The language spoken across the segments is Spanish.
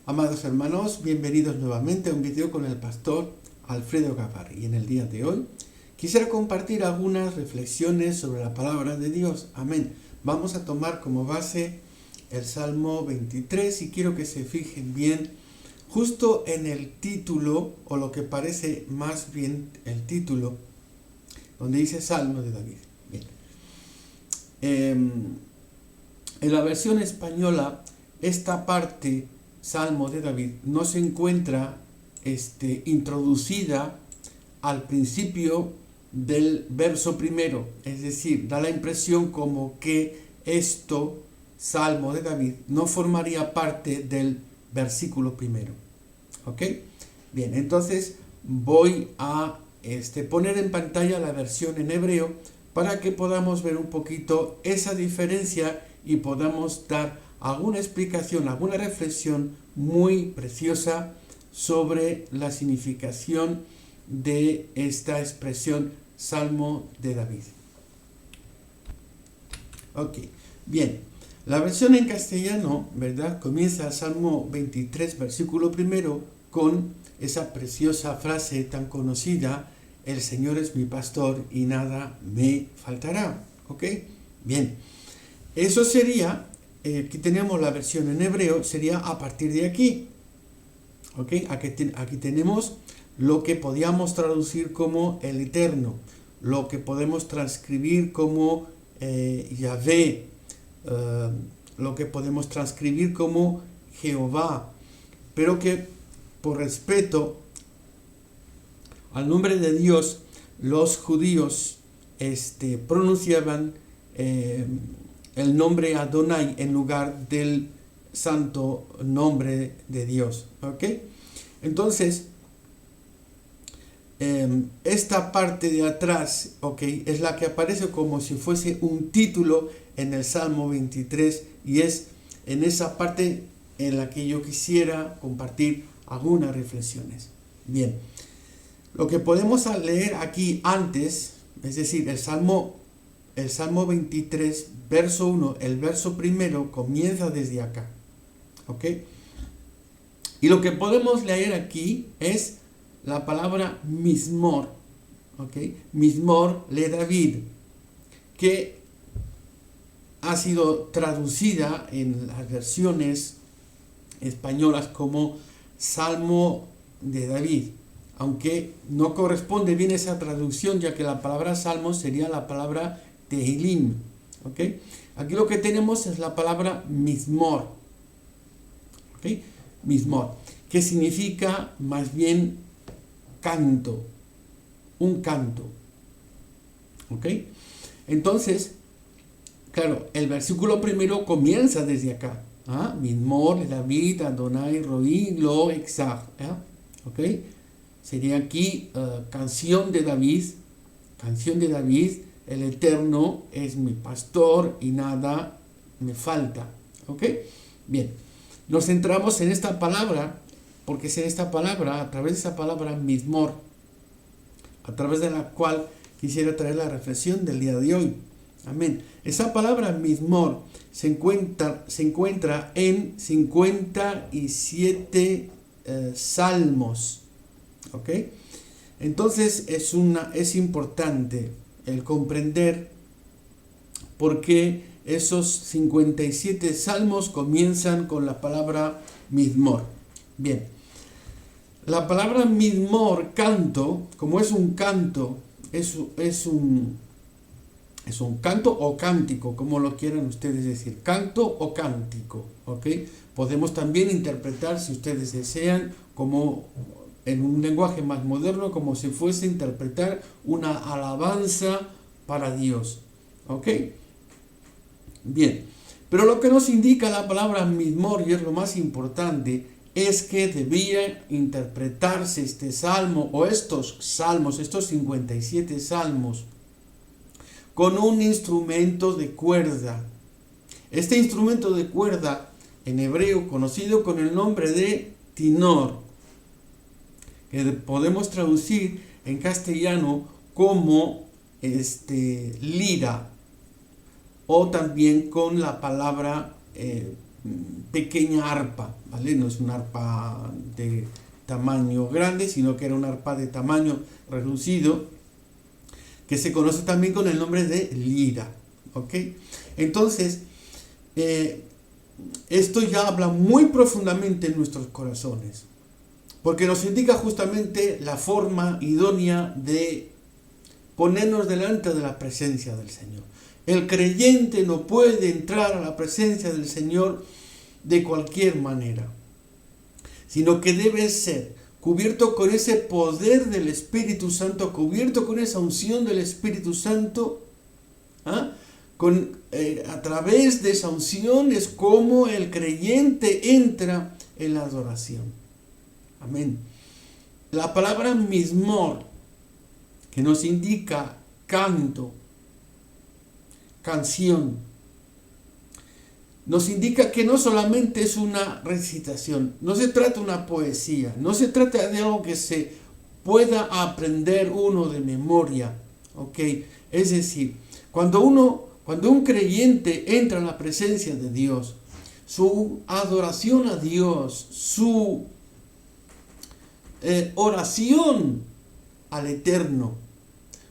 Amados hermanos, bienvenidos nuevamente a un video con el pastor Alfredo Gavarri. Y en el día de hoy quisiera compartir algunas reflexiones sobre la palabra de Dios. Amén. Vamos a tomar como base el Salmo 23 y quiero que se fijen bien justo en el título, o lo que parece más bien el título, donde dice Salmo de David. Bien. En la versión española, esta parte Salmo de David no se encuentra introducida al principio del verso primero, es decir, da la impresión como que Salmo de David, no formaría parte del versículo primero. ¿Ok? Bien, entonces voy a poner en pantalla la versión en hebreo para que podamos ver un poquito esa diferencia y podamos dar alguna explicación, alguna reflexión muy preciosa sobre la significación de esta expresión Salmo de David. Ok, bien, la versión en castellano, ¿verdad? Comienza el Salmo 23, versículo primero, con esa preciosa frase tan conocida: el Señor es mi pastor y nada me faltará. ¿Ok? Bien, eso sería... aquí tenemos la versión en hebreo, sería a partir de aquí. ¿Ok? Aquí tenemos lo que podíamos traducir como el Eterno, lo que podemos transcribir como Yahvé, lo que podemos transcribir como Jehová, pero que por respeto al nombre de Dios, los judíos pronunciaban el nombre Adonai en lugar del santo nombre de Dios. ¿Ok? Entonces, esta parte de atrás, ¿ok?, es la que aparece como si fuese un título en el Salmo 23, y es en esa parte en la que yo quisiera compartir algunas reflexiones. Bien, lo que podemos leer aquí antes, es decir, el Salmo 23, verso 1, el verso primero comienza desde acá. ¿Ok? Y lo que podemos leer aquí es la palabra Mismor. ¿Ok? Mismor le David, que ha sido traducida en las versiones españolas como Salmo de David, aunque no corresponde bien esa traducción, ya que la palabra salmo sería la palabra Tehilim. ¿Ok? Aquí lo que tenemos es la palabra Mismor. ¿Ok? Mismor, que significa más bien canto, un canto. ¿Ok? Entonces, claro, el versículo primero comienza desde acá. Mismor, David, Adonai, Roí, Lo, Exag. ¿Ok? Sería aquí canción de David, el Eterno es mi pastor y nada me falta. ¿Ok? Bien, nos centramos en esta palabra, porque es en esta palabra, a través de esa palabra Mismor, a través de la cual quisiera traer la reflexión del día de hoy. Amén. Esa palabra Mismor se encuentra en 57 salmos. ¿Ok? Entonces es importante el comprender por qué esos 57 salmos comienzan con la palabra Mismor. Bien, la palabra Mismor, canto, como es un canto, es un canto o cántico, como lo quieran ustedes decir, canto o cántico. ¿Ok? Podemos también interpretar, si ustedes desean, como en un lenguaje más moderno, como si fuese interpretar una alabanza para Dios. ¿Ok? Bien, pero lo que nos indica la palabra Mismor, y es lo más importante, es que debía interpretarse este salmo, o estos salmos, estos 57 salmos, con un instrumento de cuerda. Este instrumento de cuerda, en hebreo conocido con el nombre de tinor, que podemos traducir en castellano como lira, o también con la palabra pequeña arpa. ¿vale? No es un arpa de tamaño grande, sino que era un arpa de tamaño reducido, que se conoce también con el nombre de lira, ¿ok? Entonces, esto ya habla muy profundamente en nuestros corazones, porque nos indica justamente la forma idónea de ponernos delante de la presencia del Señor. El creyente no puede entrar a la presencia del Señor de cualquier manera, sino que debe ser cubierto con ese poder del Espíritu Santo, cubierto con esa unción del Espíritu Santo. A través de esa unción es como el creyente entra en la adoración. Amén. La palabra mizmor, que nos indica canto, canción, nos indica que no solamente es una recitación, no se trata de una poesía, no se trata de algo que se pueda aprender uno de memoria, ¿ok? Es decir, cuando un creyente entra en la presencia de Dios, su adoración a Dios, su oración al Eterno,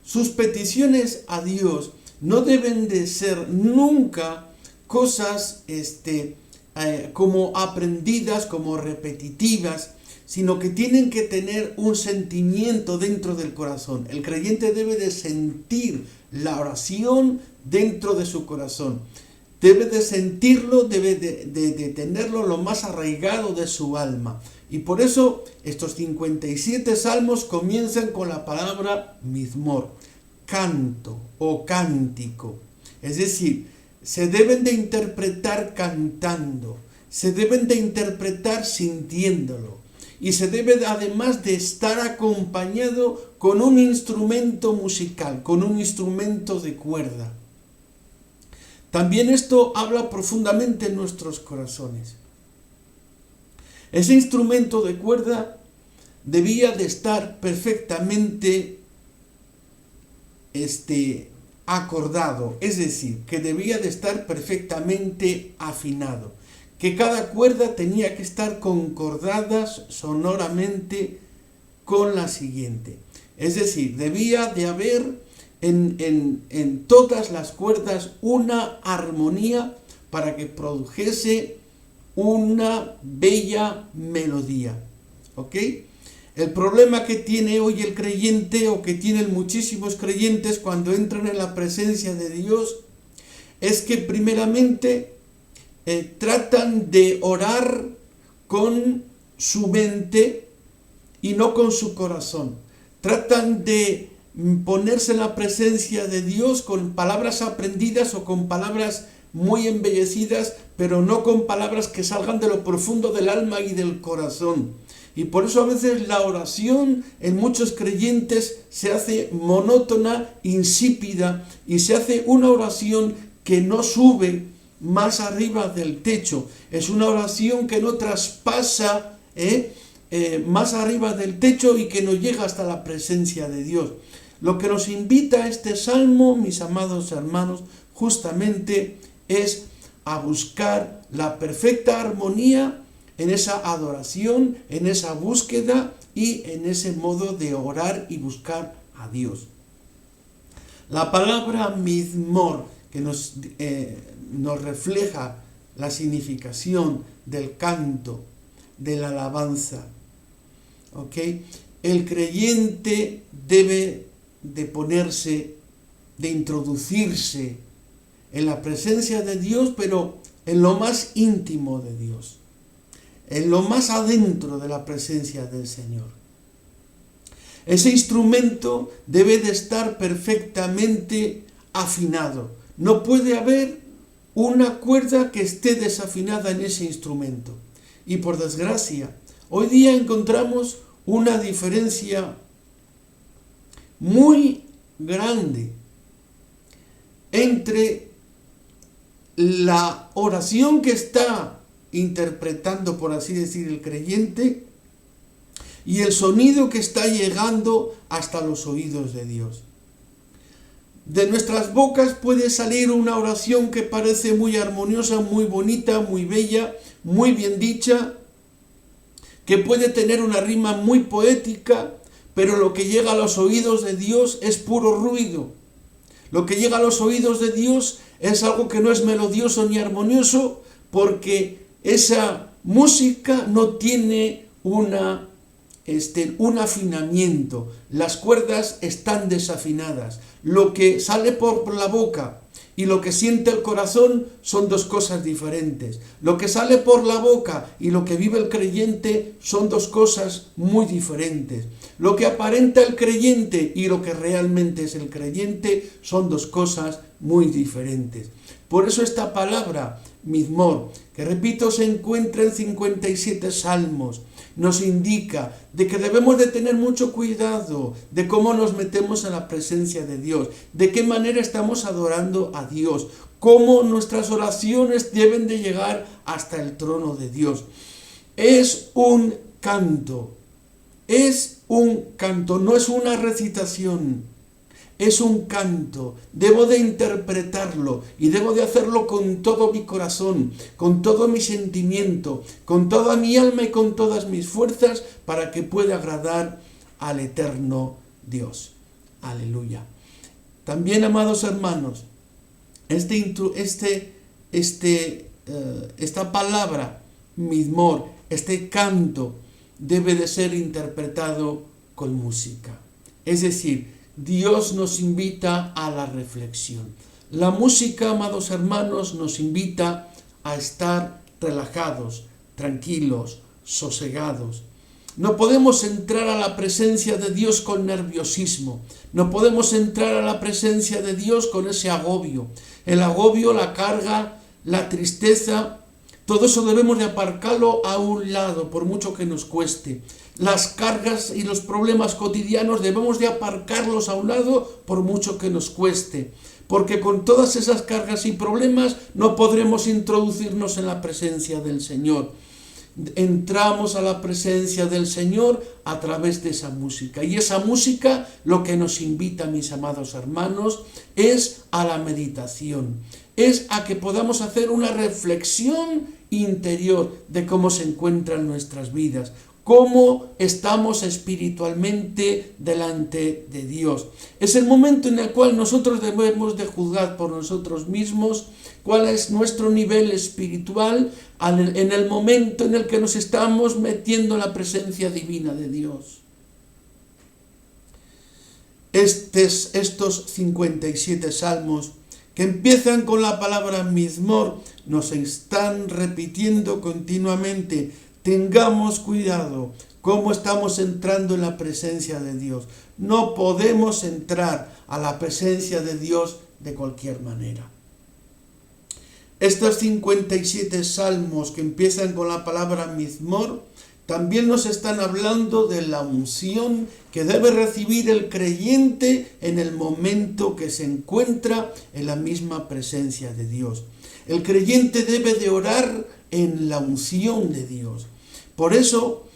sus peticiones a Dios, no deben de ser nunca cosas como aprendidas, como repetitivas, sino que tienen que tener un sentimiento dentro del corazón. El creyente debe de sentir la oración dentro de su corazón. Debe de sentirlo, debe de tenerlo lo más arraigado de su alma. Y por eso estos 57 salmos comienzan con la palabra mizmor, canto o cántico. Es decir, se deben de interpretar cantando, se deben de interpretar sintiéndolo, y se debe además de estar acompañado con un instrumento musical, con un instrumento de cuerda. También esto habla profundamente en nuestros corazones. Ese instrumento de cuerda debía de estar perfectamente acordado, es decir, que debía de estar perfectamente afinado, que cada cuerda tenía que estar concordada sonoramente con la siguiente. Es decir, debía de haber en todas las cuerdas una armonía para que produjese una bella melodía. ¿Ok? El problema que tiene hoy el creyente, o que tienen muchísimos creyentes cuando entran en la presencia de Dios, es que primeramente tratan de orar con su mente y no con su corazón. Tratan de ponerse en la presencia de Dios con palabras aprendidas o con palabras muy embellecidas, pero no con palabras que salgan de lo profundo del alma y del corazón. Y por eso a veces la oración en muchos creyentes se hace monótona, insípida, y se hace una oración que no sube más arriba del techo. Es una oración que no traspasa más arriba del techo y que no llega hasta la presencia de Dios. Lo que nos invita este salmo, mis amados hermanos, justamente es a buscar la perfecta armonía en esa adoración, en esa búsqueda y en ese modo de orar y buscar a Dios. La palabra mizmor, que nos refleja la significación del canto, de la alabanza. ¿Ok? El creyente debe de ponerse, de introducirse en la presencia de Dios, pero en lo más íntimo de Dios, en lo más adentro de la presencia del Señor. Ese instrumento debe de estar perfectamente afinado. No puede haber una cuerda que esté desafinada en ese instrumento. Y por desgracia, hoy día encontramos una diferencia muy grande entre la oración que está interpretando, por así decir, el creyente, y el sonido que está llegando hasta los oídos de Dios. De nuestras bocas puede salir una oración que parece muy armoniosa, muy bonita, muy bella, muy bien dicha, que puede tener una rima muy poética, pero lo que llega a los oídos de Dios es puro ruido. Lo que llega a los oídos de Dios es algo que no es melodioso ni armonioso, porque esa música no tiene un afinamiento. Las cuerdas están desafinadas. Lo que sale por la boca y lo que siente el corazón son dos cosas diferentes. Lo que sale por la boca y lo que vive el creyente son dos cosas muy diferentes. Lo que aparenta el creyente y lo que realmente es el creyente son dos cosas muy diferentes. Por eso esta palabra, mizmor, que repito se encuentra en 57 salmos, nos indica de que debemos de tener mucho cuidado de cómo nos metemos en la presencia de Dios, de qué manera estamos adorando a Dios, cómo nuestras oraciones deben de llegar hasta el trono de Dios. Es un canto, no es una recitación. Es un canto, debo de interpretarlo y debo de hacerlo con todo mi corazón, con todo mi sentimiento, con toda mi alma y con todas mis fuerzas para que pueda agradar al eterno Dios. Aleluya. También, amados hermanos, esta palabra, mizmor, este canto, debe de ser interpretado con música. Es decir, Dios nos invita a la reflexión. La música, amados hermanos, nos invita a estar relajados, tranquilos, sosegados. No podemos entrar a la presencia de Dios con nerviosismo. No podemos entrar a la presencia de Dios con ese agobio. El agobio, la carga, la tristeza, todo eso debemos de aparcarlo a un lado, por mucho que nos cueste. Las cargas y los problemas cotidianos debemos de aparcarlos a un lado por mucho que nos cueste, porque con todas esas cargas y problemas no podremos introducirnos en la presencia del Señor. Entramos a la presencia del Señor a través de esa música, y esa música lo que nos invita, mis amados hermanos, es a la meditación, es a que podamos hacer una reflexión interior de cómo se encuentran nuestras vidas, cómo estamos espiritualmente delante de Dios. Es el momento en el cual nosotros debemos de juzgar por nosotros mismos cuál es nuestro nivel espiritual en el momento en el que nos estamos metiendo en la presencia divina de Dios. Estos 57 salmos que empiezan con la palabra mizmor nos están repitiendo continuamente: tengamos cuidado cómo estamos entrando en la presencia de Dios. No podemos entrar a la presencia de Dios de cualquier manera. Estos 57 salmos que empiezan con la palabra mizmor también nos están hablando de la unción que debe recibir el creyente en el momento que se encuentra en la misma presencia de Dios. El creyente debe de orar en la unción de Dios. Por eso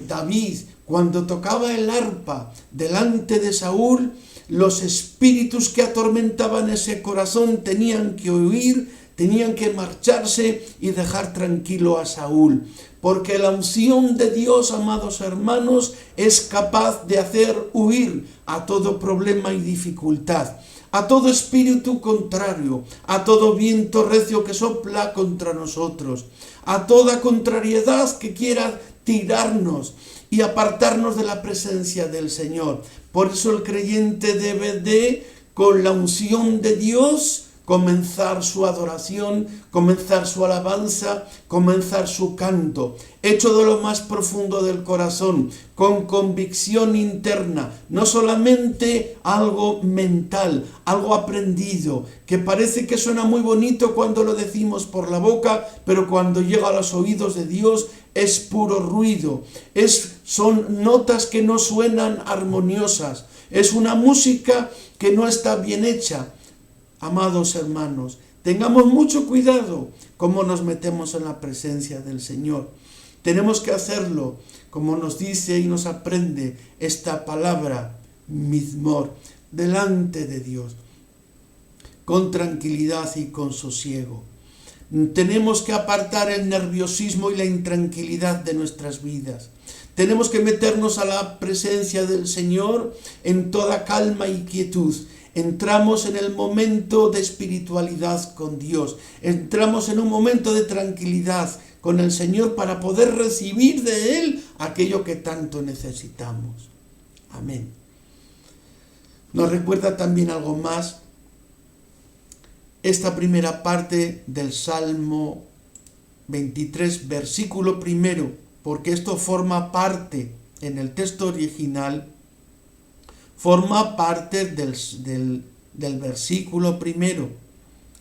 David, cuando tocaba el arpa delante de Saúl, los espíritus que atormentaban ese corazón tenían que huir, tenían que marcharse y dejar tranquilo a Saúl. Porque la unción de Dios, amados hermanos, es capaz de hacer huir a todo problema y dificultad, a todo espíritu contrario, a todo viento recio que sopla contra nosotros, a toda contrariedad que quiera tirarnos y apartarnos de la presencia del Señor. Por eso el creyente debe de, con la unción de Dios, comenzar su adoración, comenzar su alabanza, comenzar su canto, hecho de lo más profundo del corazón, con convicción interna, no solamente algo mental, algo aprendido, que parece que suena muy bonito cuando lo decimos por la boca, pero cuando llega a los oídos de Dios es puro ruido, son notas que no suenan armoniosas, es una música que no está bien hecha. Amados hermanos, tengamos mucho cuidado cómo nos metemos en la presencia del Señor. Tenemos que hacerlo, como nos dice y nos aprende esta palabra, mizmor, delante de Dios, con tranquilidad y con sosiego. Tenemos que apartar el nerviosismo y la intranquilidad de nuestras vidas. Tenemos que meternos a la presencia del Señor en toda calma y quietud. Entramos en el momento de espiritualidad con Dios. Entramos en un momento de tranquilidad con el Señor para poder recibir de Él aquello que tanto necesitamos. Amén. Nos recuerda también algo más esta primera parte del Salmo 23, versículo 1, porque esto forma parte, en el texto original, forma parte del versículo 1,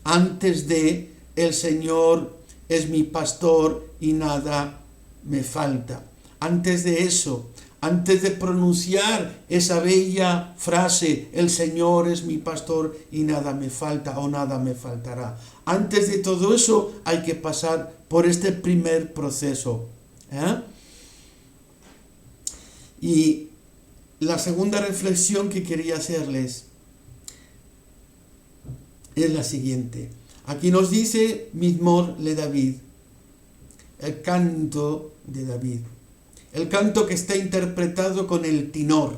antes de el Señor es mi pastor y nada me falta. Antes de eso, antes de pronunciar esa bella frase, el Señor es mi pastor y nada me falta o nada me faltará. Antes de todo eso hay que pasar por este primer proceso. Y la segunda reflexión que quería hacerles es la siguiente. Aquí nos dice Mizmor le David, el canto de David. El canto que está interpretado con el tenor,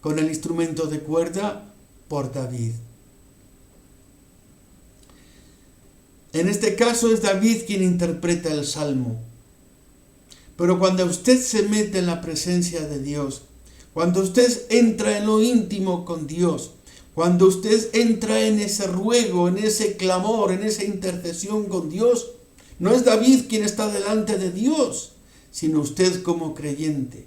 con el instrumento de cuerda, por David. En este caso es David quien interpreta el salmo. Pero cuando usted se mete en la presencia de Dios, cuando usted entra en lo íntimo con Dios, cuando usted entra en ese ruego, en ese clamor, en esa intercesión con Dios, no es David quien está delante de Dios, sino usted como creyente.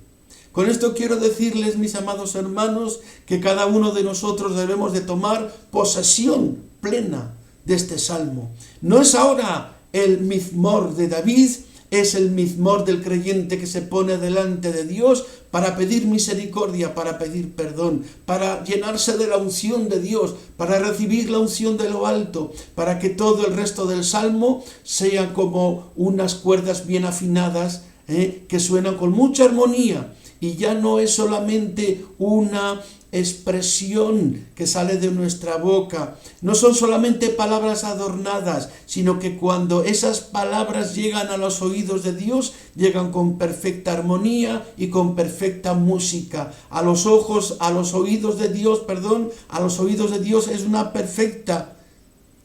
Con esto quiero decirles, mis amados hermanos, que cada uno de nosotros debemos de tomar posesión plena de este salmo. No es ahora el mizmor de David, es el mizmor del creyente que se pone delante de Dios para pedir misericordia, para pedir perdón, para llenarse de la unción de Dios, para recibir la unción de lo alto, para que todo el resto del salmo sea como unas cuerdas bien afinadas, que suenan con mucha armonía, y ya no es solamente una expresión que sale de nuestra boca, no son solamente palabras adornadas, sino que cuando esas palabras llegan a los oídos de Dios, llegan con perfecta armonía y con perfecta música. A los oídos de Dios es una perfecta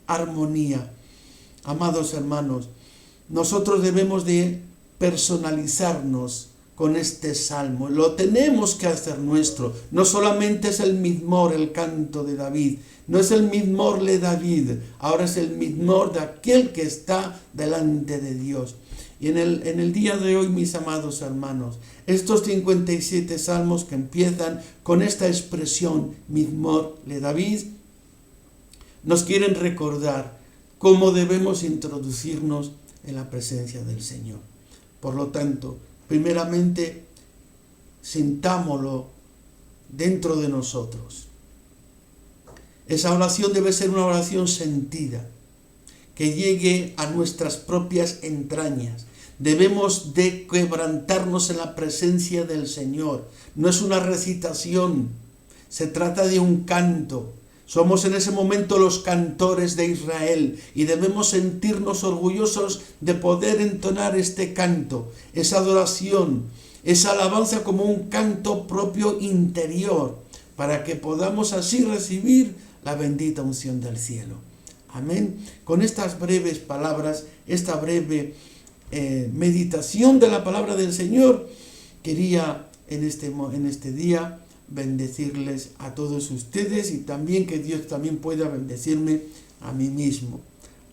armonía. Amados hermanos, nosotros debemos de personalizarnos con este salmo. Lo tenemos que hacer nuestro. No solamente es el mizmor, el canto de David. No es el mizmor de David. Ahora es el mizmor de aquel que está delante de Dios. Y en el día de hoy, mis amados hermanos, estos 57 salmos que empiezan con esta expresión, mizmor de David, nos quieren recordar cómo debemos introducirnos en la presencia del Señor. Por lo tanto, primeramente, sintámoslo dentro de nosotros. Esa oración debe ser una oración sentida, que llegue a nuestras propias entrañas. Debemos de quebrantarnos en la presencia del Señor. No es una recitación, se trata de un canto. Somos en ese momento los cantores de Israel y debemos sentirnos orgullosos de poder entonar este canto, esa adoración, esa alabanza como un canto propio interior, para que podamos así recibir la bendita unción del cielo. Amén. Con estas breves palabras, esta breve meditación de la palabra del Señor, quería en este día bendecirles a todos ustedes y también que Dios también pueda bendecirme a mí mismo.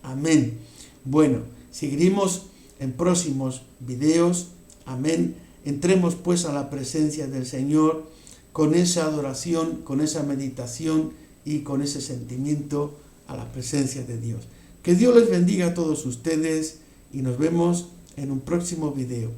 Amén. Bueno, seguiremos en próximos videos. Amén. Entremos pues a la presencia del Señor con esa adoración, con esa meditación y con ese sentimiento a la presencia de Dios. Que Dios les bendiga a todos ustedes y nos vemos en un próximo video.